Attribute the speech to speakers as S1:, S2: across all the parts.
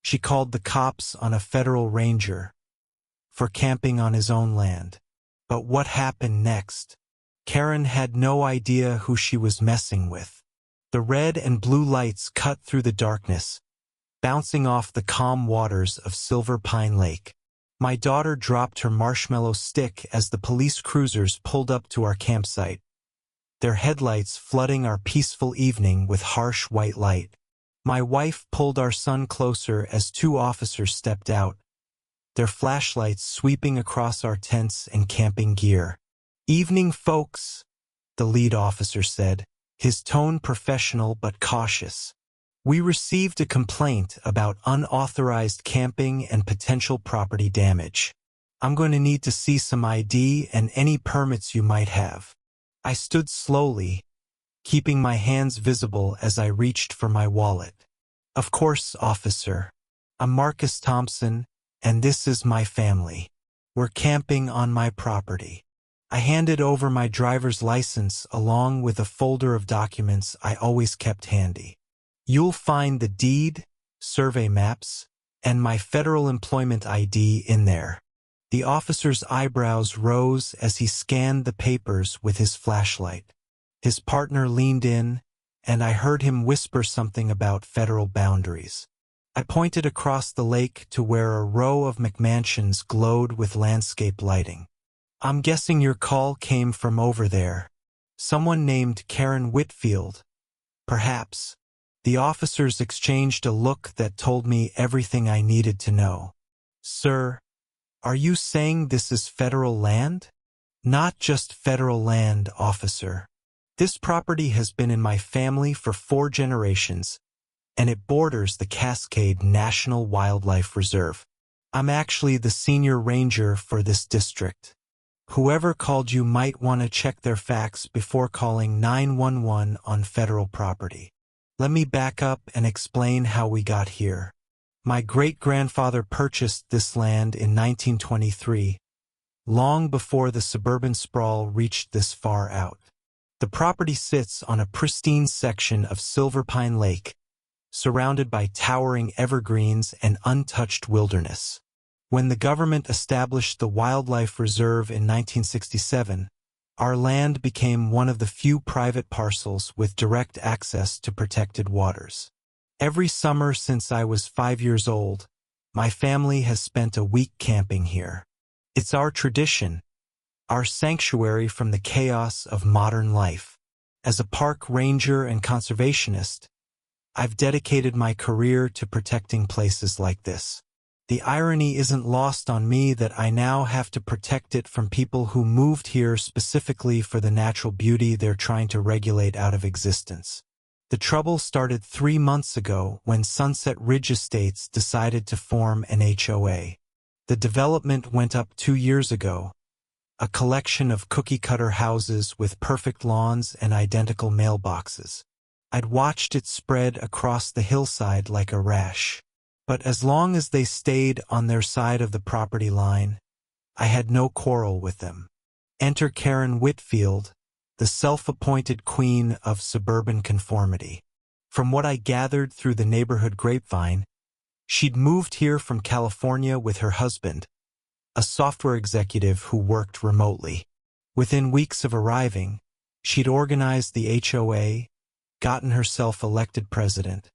S1: She called the cops on a federal ranger for camping on his own land. But what happened next? Karen had no idea who she was messing with. The red and blue lights cut through the darkness, bouncing off the calm waters of Silver Pine Lake. My daughter dropped her marshmallow stick as the police cruisers pulled up to our campsite, their headlights flooding our peaceful evening with harsh white light. My wife pulled our son closer as two officers stepped out, their flashlights sweeping across our tents and camping gear. "Evening, folks," the lead officer said, his tone professional but cautious. "We received a complaint about unauthorized camping and potential property damage. I'm going to need to see some ID and any permits you might have." I stood slowly, keeping my hands visible as I reached for my wallet. "Of course, officer. I'm Marcus Thompson, and this is my family. We're camping on my property." I handed over my driver's license along with a folder of documents I always kept handy. "You'll find the deed, survey maps, and my federal employment ID in there." The officer's eyebrows rose as he scanned the papers with his flashlight. His partner leaned in, and I heard him whisper something about federal boundaries. I pointed across the lake to where a row of McMansions glowed with landscape lighting. "I'm guessing your call came from over there. Someone named Karen Whitfield, perhaps." The officers exchanged a look that told me everything I needed to know. "Sir, are you saying this is federal land?" "Not just federal land, officer. This property has been in my family for 4 generations, and it borders the Cascade National Wildlife Reserve. I'm actually the senior ranger for this district. Whoever called you might want to check their facts before calling 911 on federal property. Let me back up and explain how we got here. My great-grandfather purchased this land in 1923, long before the suburban sprawl reached this far out. The property sits on a pristine section of Silver Pine Lake, surrounded by towering evergreens and untouched wilderness. When the government established the Wildlife Reserve in 1967, our land became one of the few private parcels with direct access to protected waters. Every summer since I was 5 years old, my family has spent a week camping here. It's our tradition, our sanctuary from the chaos of modern life. As a park ranger and conservationist, I've dedicated my career to protecting places like this. The irony isn't lost on me that I now have to protect it from people who moved here specifically for the natural beauty they're trying to regulate out of existence. The trouble started 3 months ago when Sunset Ridge Estates decided to form an HOA. The development went up 2 years ago, a collection of cookie-cutter houses with perfect lawns and identical mailboxes. I'd watched it spread across the hillside like a rash. But as long as they stayed on their side of the property line, I had no quarrel with them. Enter Karen Whitfield, the self-appointed queen of suburban conformity. From what I gathered through the neighborhood grapevine, she'd moved here from California with her husband, a software executive who worked remotely. Within weeks of arriving, she'd organized the HOA, gotten herself elected president,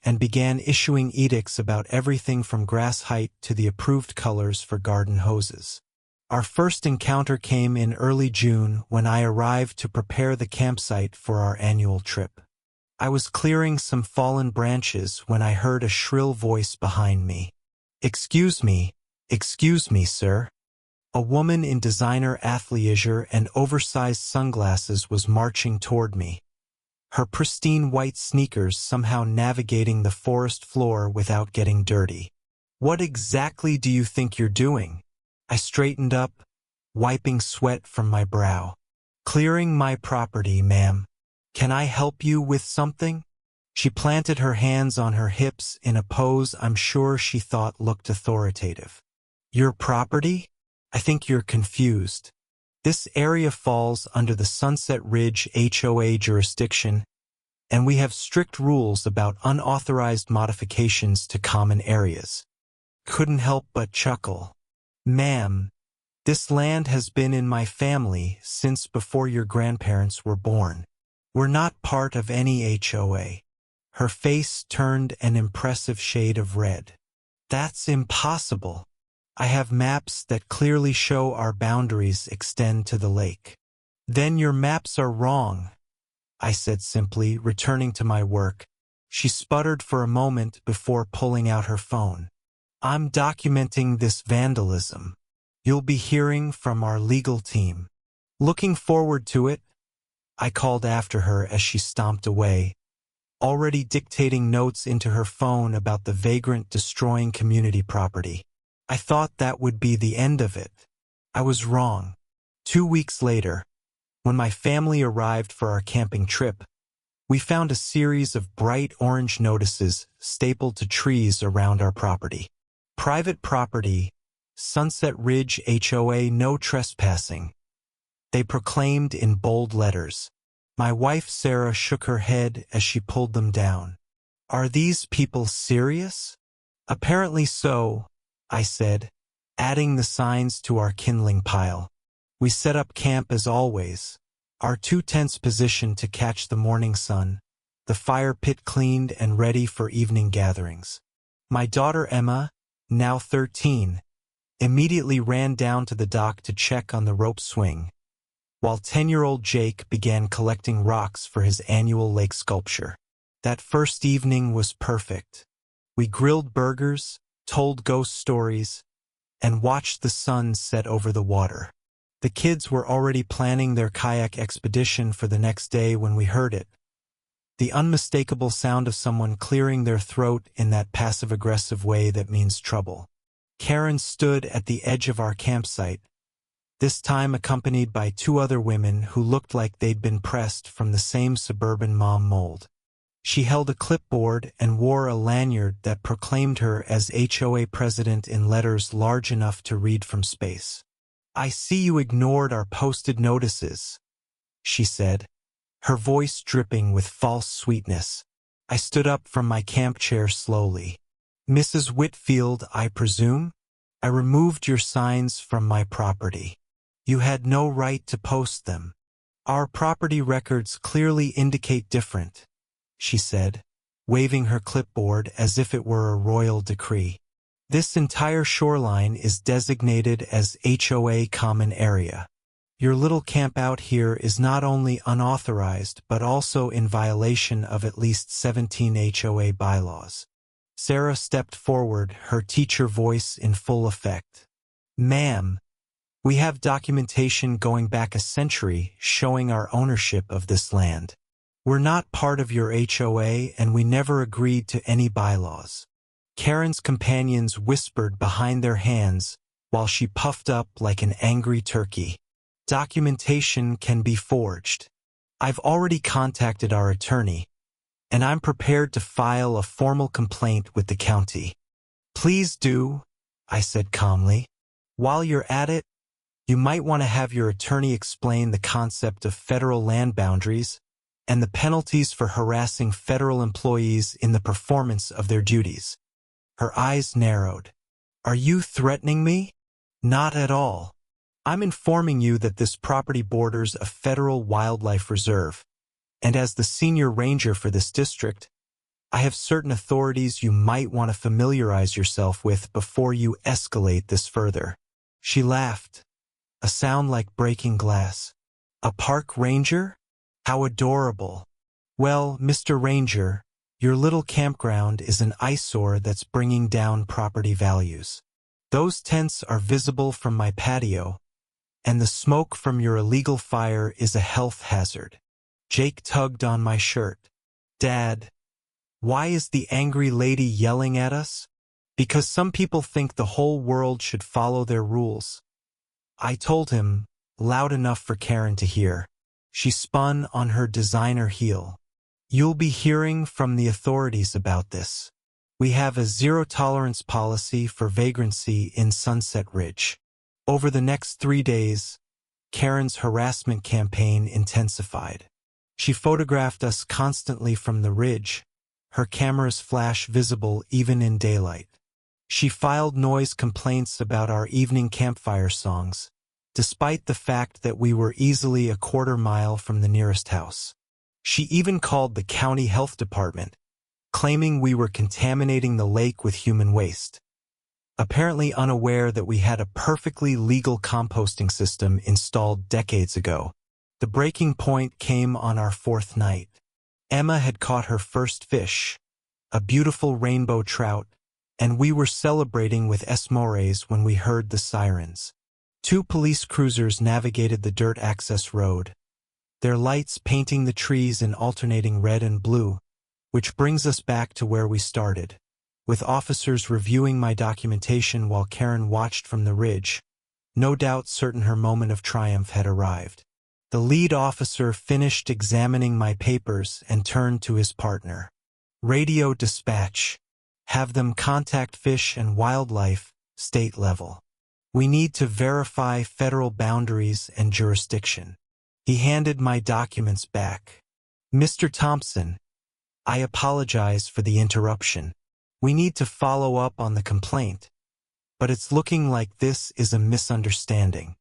S1: and began issuing edicts about everything from grass height to the approved colors for garden hoses. Our first encounter came in early June when I arrived to prepare the campsite for our annual trip. I was clearing some fallen branches when I heard a shrill voice behind me. Excuse me, sir." A woman in designer athleisure and oversized sunglasses was marching toward me, her pristine white sneakers somehow navigating the forest floor without getting dirty. "What exactly do you think you're doing?" I straightened up, wiping sweat from my brow. "Clearing my property, ma'am. Can I help you with something?" She planted her hands on her hips in a pose I'm sure she thought looked authoritative. "Your property? I think you're confused. This area falls under the Sunset Ridge HOA jurisdiction, and we have strict rules about unauthorized modifications to common areas." Couldn't help but chuckle. "Ma'am, this land has been in my family since before your grandparents were born. We're not part of any HOA." Her face turned an impressive shade of red. "That's impossible. I have maps that clearly show our boundaries extend to the lake." "Then your maps are wrong," I said simply, returning to my work. She sputtered for a moment before pulling out her phone. "I'm documenting this vandalism. You'll be hearing from our legal team." "Looking forward to it," I called after her as she stomped away, already dictating notes into her phone about the vagrant destroying community property. I thought that would be the end of it. I was wrong. 2 weeks later, when my family arrived for our camping trip, we found a series of bright orange notices stapled to trees around our property. "Private property, Sunset Ridge HOA, no trespassing," they proclaimed in bold letters. My wife Sarah shook her head as she pulled them down. "Are these people serious?" "Apparently so," I said, adding the signs to our kindling pile. We set up camp as always, our 2 tents positioned to catch the morning sun, the fire pit cleaned and ready for evening gatherings. My daughter Emma, now 13, immediately ran down to the dock to check on the rope swing, while 10-year-old Jake began collecting rocks for his annual lake sculpture. That first evening was perfect. We grilled burgers, told ghost stories, and watched the sun set over the water. The kids were already planning their kayak expedition for the next day when we heard it. The unmistakable sound of someone clearing their throat in that passive-aggressive way that means trouble. Karen stood at the edge of our campsite, this time accompanied by 2 other women who looked like they'd been pressed from the same suburban mom mold. She held a clipboard and wore a lanyard that proclaimed her as HOA president in letters large enough to read from space. "I see you ignored our posted notices," she said, her voice dripping with false sweetness. I stood up from my camp chair slowly. "Mrs. Whitfield, I presume? I removed your signs from my property. You had no right to post them. Our property records clearly indicate different," she said, waving her clipboard as if it were a royal decree. "This entire shoreline is designated as HOA Common Area. Your little camp out here is not only unauthorized but also in violation of at least 17 HOA bylaws." Sarah stepped forward, her teacher voice in full effect. "Ma'am, we have documentation going back a century showing our ownership of this land. We're not part of your HOA and we never agreed to any bylaws." Karen's companions whispered behind their hands while she puffed up like an angry turkey. "Documentation can be forged. I've already contacted our attorney, and I'm prepared to file a formal complaint with the county." "Please do," I said calmly. "While you're at it, you might want to have your attorney explain the concept of federal land boundaries and the penalties for harassing federal employees in the performance of their duties." Her eyes narrowed. "Are you threatening me?" "Not at all. I'm informing you that this property borders a federal wildlife reserve, and as the senior ranger for this district, I have certain authorities you might want to familiarize yourself with before you escalate this further." She laughed, a sound like breaking glass. "A park ranger? How adorable. Well, Mr. Ranger, your little campground is an eyesore that's bringing down property values. Those tents are visible from my patio, and the smoke from your illegal fire is a health hazard." Jake tugged on my shirt. "Dad, why is the angry lady yelling at us?" "Because some people think the whole world should follow their rules," I told him, loud enough for Karen to hear. She spun on her designer heel. "You'll be hearing from the authorities about this. We have a zero-tolerance policy for vagrancy in Sunset Ridge." Over the next 3 days, Karen's harassment campaign intensified. She photographed us constantly from the ridge, her camera's flash visible even in daylight. She filed noise complaints about our evening campfire songs, despite the fact that we were easily a quarter-mile from the nearest house. She even called the county health department, claiming we were contaminating the lake with human waste, apparently unaware that we had a perfectly legal composting system installed decades ago. The breaking point came on our fourth night. Emma had caught her first fish, a beautiful rainbow trout, and we were celebrating with s'mores when we heard the sirens. 2 police cruisers navigated the dirt access road, their lights painting the trees in alternating red and blue, which brings us back to where we started, with officers reviewing my documentation while Karen watched from the ridge, no doubt certain her moment of triumph had arrived. The lead officer finished examining my papers and turned to his partner. Radio dispatch. Have them contact Fish and Wildlife, state level. We need to verify federal boundaries and jurisdiction. He handed my documents back. Mr. Thompson, I apologize for the interruption. We need to follow up on the complaint, but it's looking like this is a misunderstanding.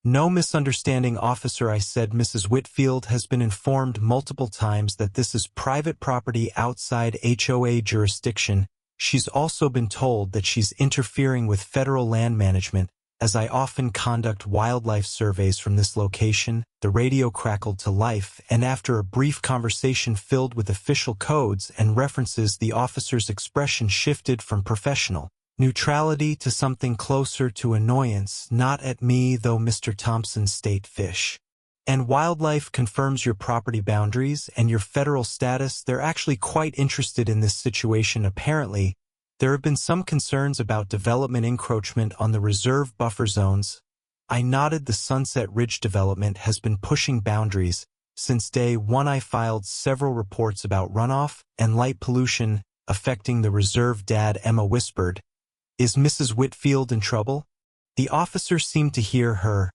S1: No misunderstanding, officer, I said. Mrs. Whitfield has been informed multiple times that this is private property outside HOA jurisdiction. She's also been told that she's interfering with federal land management, as I often conduct wildlife surveys from this location. The radio crackled to life, and after a brief conversation filled with official codes and references, the officer's expression shifted from professional neutrality to something closer to annoyance. Not at me, though, Mr. Thompson, state Fish and Wildlife confirms your property boundaries and your federal status. They're actually quite interested in this situation. Apparently, there have been some concerns about development encroachment on the reserve buffer zones. I nodded. The Sunset Ridge development has been pushing boundaries since day one. I filed several reports about runoff and light pollution affecting the reserve. Dad, Emma whispered. Is Mrs. Whitfield in trouble? The officer seemed to hear her.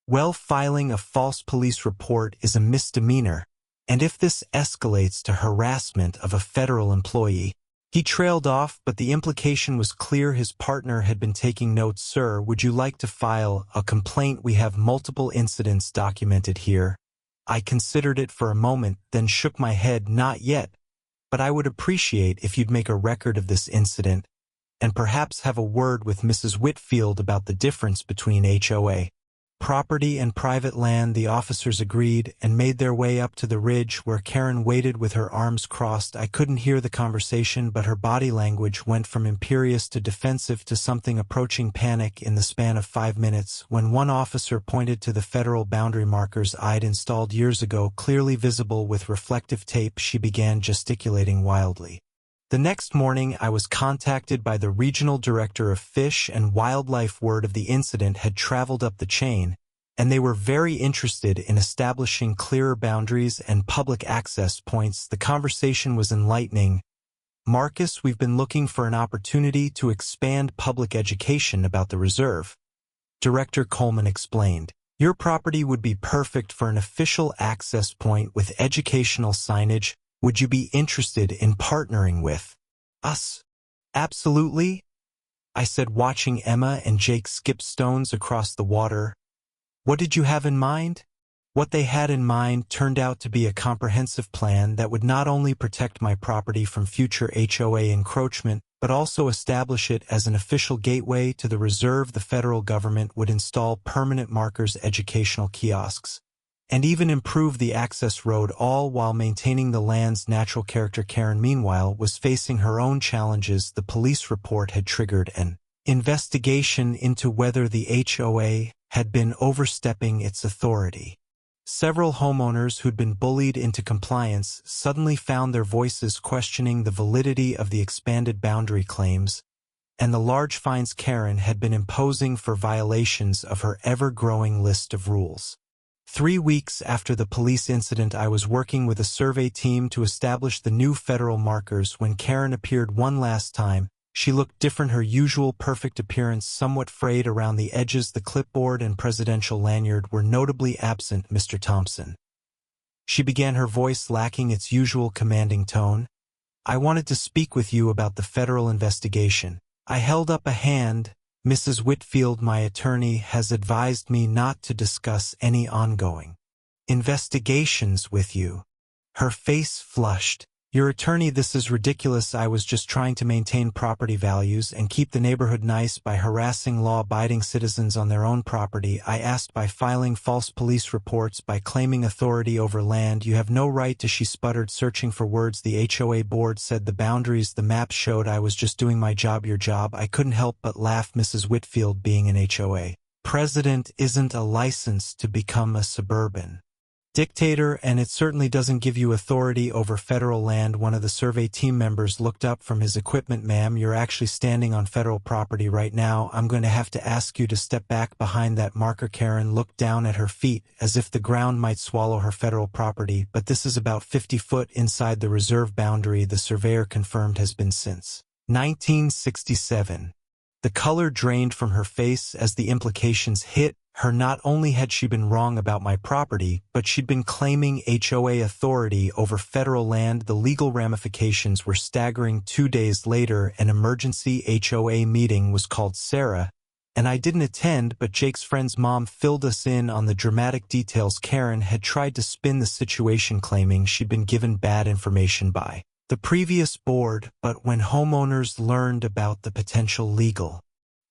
S1: Well, filing a false police report is a misdemeanor, and if this escalates to harassment of a federal employee. He trailed off, but the implication was clear. His partner had been taking notes. Sir, would you like to file a complaint? We have multiple incidents documented here. I considered it for a moment, then shook my head. Not yet, but I would appreciate if you'd make a record of this incident and perhaps have a word with Mrs. Whitfield about the difference between HOA property and private land. The officers agreed and made their way up to the ridge, where Karen waited with her arms crossed. I couldn't hear the conversation, but her body language went from imperious to defensive to something approaching panic in the span of 5 minutes. When one officer pointed to the federal boundary markers I'd installed years ago, clearly visible with reflective tape, she began gesticulating wildly. The next morning, I was contacted by the regional director of Fish and Wildlife. Word of the incident had traveled up the chain, and they were very interested in establishing clearer boundaries and public access points. The conversation was enlightening. Marcus, we've been looking for an opportunity to expand public education about the reserve. Director Coleman explained. Your property would be perfect for an official access point with educational signage. Would you be interested in partnering with us? Absolutely, I said, watching Emma and Jake skip stones across the water. What did you have in mind? What they had in mind turned out to be a comprehensive plan that would not only protect my property from future HOA encroachment, but also establish it as an official gateway to the reserve. The federal government would install permanent markers, educational kiosks, and even improve the access road, all while maintaining the land's natural character. Karen, meanwhile, was facing her own challenges. The police report had triggered an investigation into whether the HOA had been overstepping its authority. Several homeowners who'd been bullied into compliance suddenly found their voices questioning the validity of the expanded boundary claims and the large fines Karen had been imposing for violations of her ever-growing list of rules. 3 weeks after the police incident, I was working with a survey team to establish the new federal markers when Karen appeared one last time. She looked different. Her usual perfect appearance somewhat frayed around the edges. The clipboard and presidential lanyard were notably absent. Mr. Thompson, She began, her voice lacking its usual commanding tone. "I wanted to speak with you about the federal investigation." I held up a hand. "Mrs. Whitfield, my attorney, has advised me not to discuss any ongoing investigations with you." Her face flushed. "Your attorney, this is ridiculous. I was just trying to maintain property values and keep the neighborhood nice by harassing law-abiding citizens on their own property. I asked by filing false police reports, by claiming authority over land. You have no right to," she sputtered, searching for words. "The HOA board said the boundaries, the map showed. I was just doing my job, your job." I couldn't help but laugh. Mrs. Whitfield, being an HOA president isn't a license to become a suburban dictator, and it certainly doesn't give you authority over federal land. One of the survey team members looked up from his equipment. "Ma'am, you're actually standing on federal property right now. I'm going to have to ask you to step back behind that marker." Karen looked down at her feet, as if the ground might swallow her. "Federal property, but this is about 50 foot inside the reserve boundary," the surveyor confirmed, "has been since 1967. The color drained from her face as the implications hit her. Not only had she been wrong about my property, but she'd been claiming HOA authority over federal land. The legal ramifications were staggering. 2 days later, an emergency HOA meeting was called. Sarah and I didn't attend, but Jake's friend's mom filled us in on the dramatic details. Karen had tried to spin the situation, claiming she'd been given bad information by the previous board, but when homeowners learned about the potential legal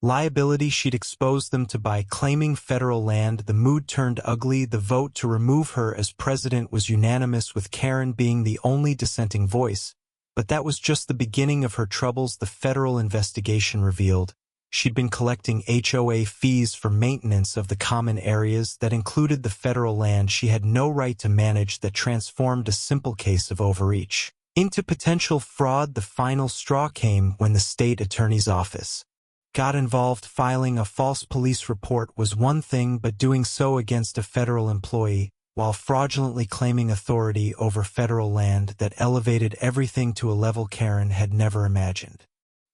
S1: liability she'd exposed them to by claiming federal land, the mood turned ugly. The vote to remove her as president was unanimous, with Karen being the only dissenting voice. But that was just the beginning of her troubles. The federal investigation revealed she'd been collecting HOA fees for maintenance of the common areas that included the federal land she had no right to manage, that transformed a simple case of overreach into potential fraud. The final straw came when the state attorney's office got involved. Filing a false police report was one thing, but doing so against a federal employee, while fraudulently claiming authority over federal land, that elevated everything to a level Karen had never imagined.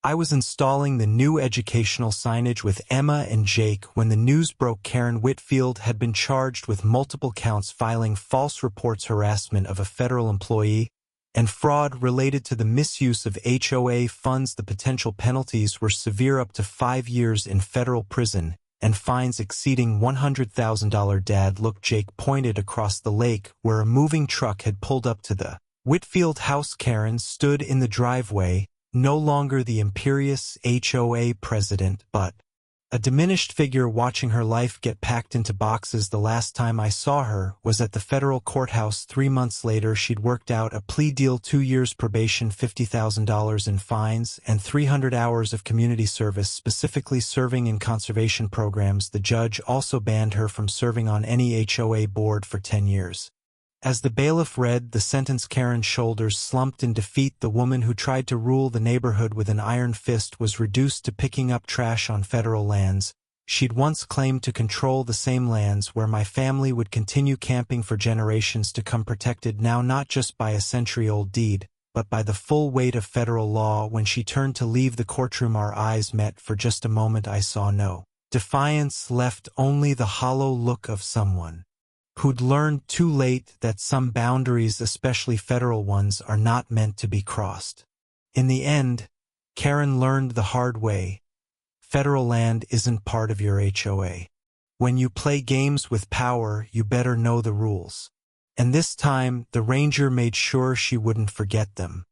S1: I was installing the new educational signage with Emma and Jake when the news broke. Karen Whitfield had been charged with multiple counts: filing false reports, harassment of a federal employee, and fraud related to the misuse of HOA funds. The potential penalties were severe, up to 5 years in federal prison and fines exceeding $100,000. "Dad, look," Jake pointed across the lake where a moving truck had pulled up to the Whitfield house. Karen stood in the driveway, no longer the imperious HOA president, but a diminished figure watching her life get packed into boxes. "The last time I saw her was at the federal courthouse 3 months later. She'd worked out a plea deal: 2 years probation, $50,000 in fines, and 300 hours of community service, specifically serving in conservation programs. The judge also banned her from serving on any HOA board for 10 years. As the bailiff read the sentence, Karen's shoulders slumped in defeat. The woman who tried to rule the neighborhood with an iron fist was reduced to picking up trash on federal lands. She'd once claimed to control the same lands where my family would continue camping for generations to come, protected now not just by a century-old deed, but by the full weight of federal law. When she turned to leave the courtroom, our eyes met. For just a moment I saw no defiance left, only the hollow look of someone who'd learned too late that some boundaries, especially federal ones, are not meant to be crossed. In the end, Karen learned the hard way: federal land isn't part of your HOA. When you play games with power, you better know the rules. And this time, the ranger made sure she wouldn't forget them.